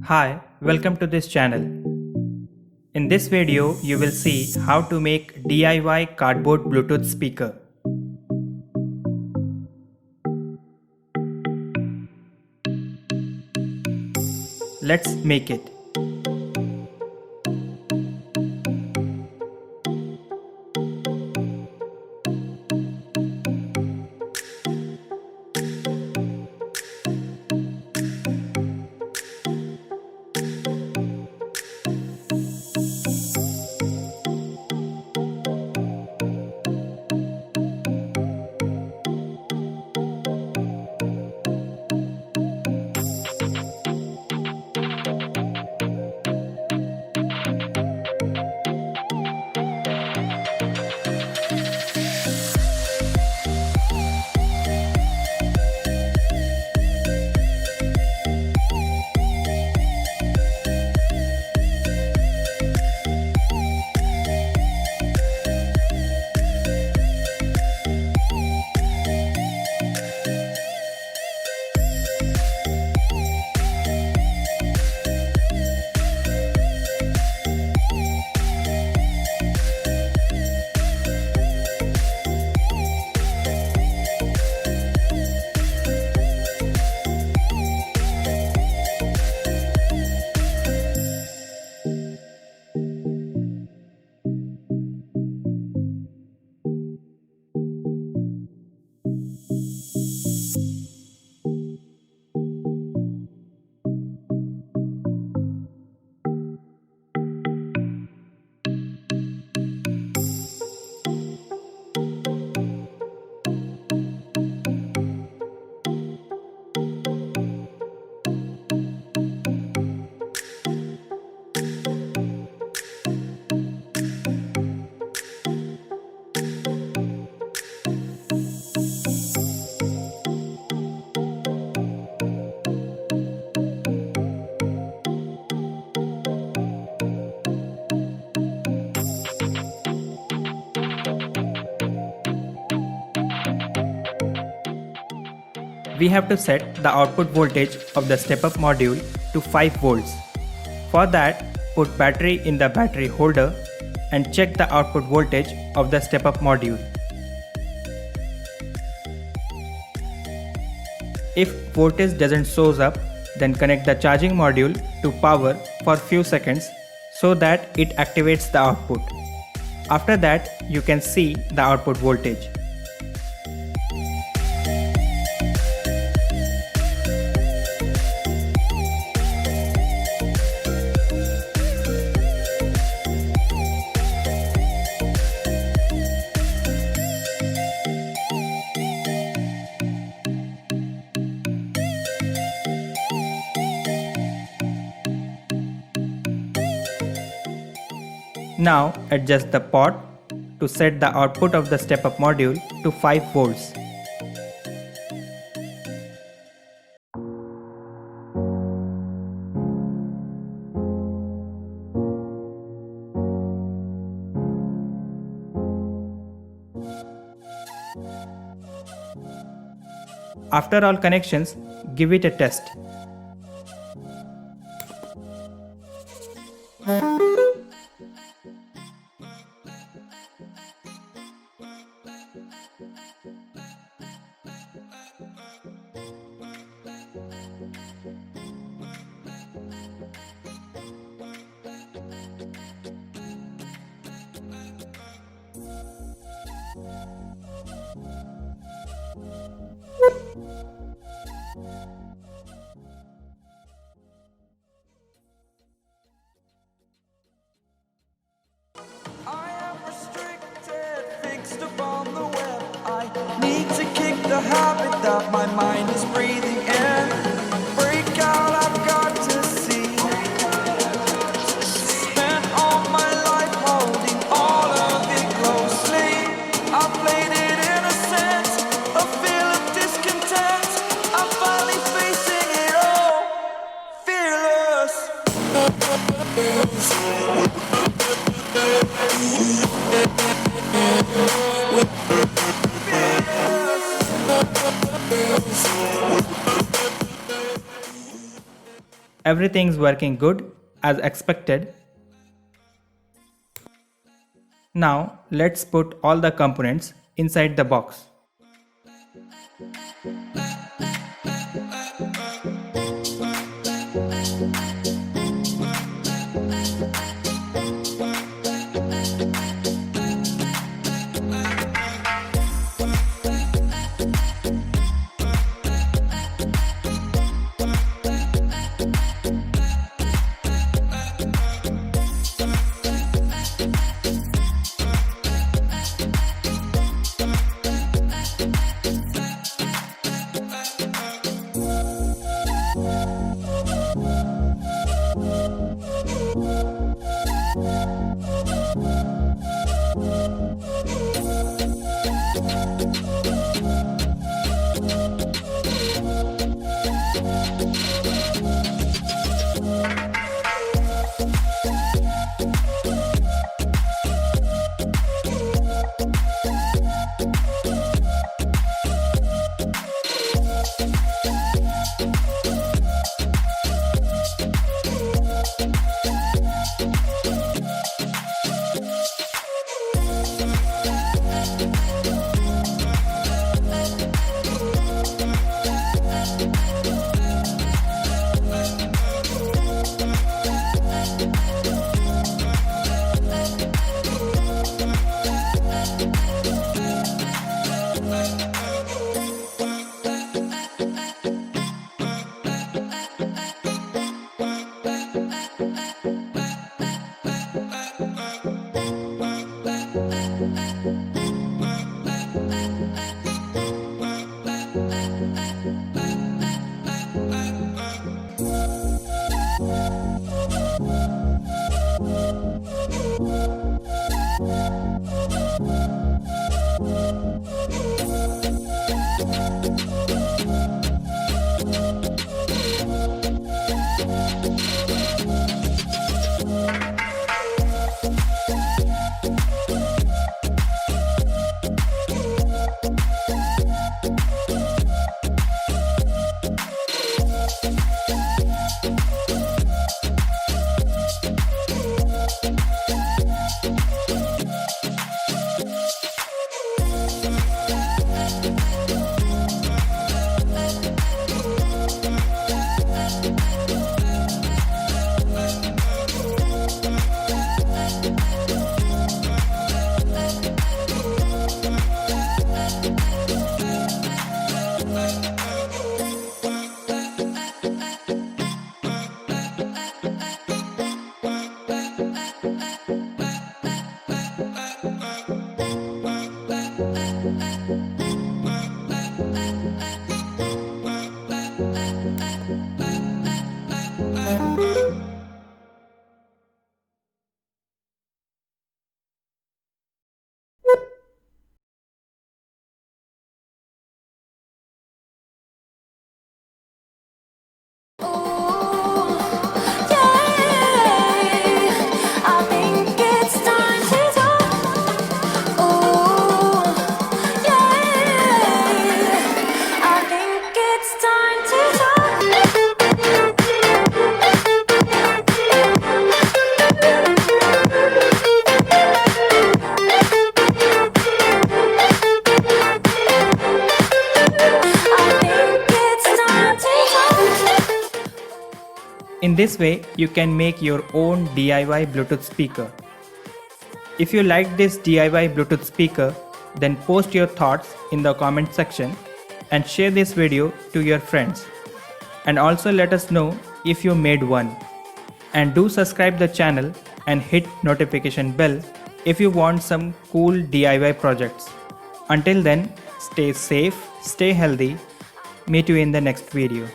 Hi, welcome to this channel. In this video, you will see how to make DIY cardboard Bluetooth speaker. Let's make it. We have to set the output voltage of the step-up module to 5 volts. For that, put battery in the battery holder and check the output voltage of the step-up module. If voltage doesn't shows up, then connect the charging module to power for few seconds so that it activates the output. After that, you can see the output voltage. Now adjust the pot to set the output of the step-up module to 5 volts. After all connections, give it a test. Need to kick the habit that my mind is breathing in. Break out, I've got to see. Spent all my life holding all of it closely. I played it innocent, a feel of discontent. I'm finally facing it all, fearless. Everything's working good as expected. Now let's put all the components inside the box. In this way, you can make your own DIY Bluetooth speaker. If you like this DIY Bluetooth speaker, then post your thoughts in the comment section and share this video to your friends. And also let us know if you made one. And do subscribe the channel and hit notification bell if you want some cool DIY projects. Until then, stay safe, stay healthy. Meet you in the next video.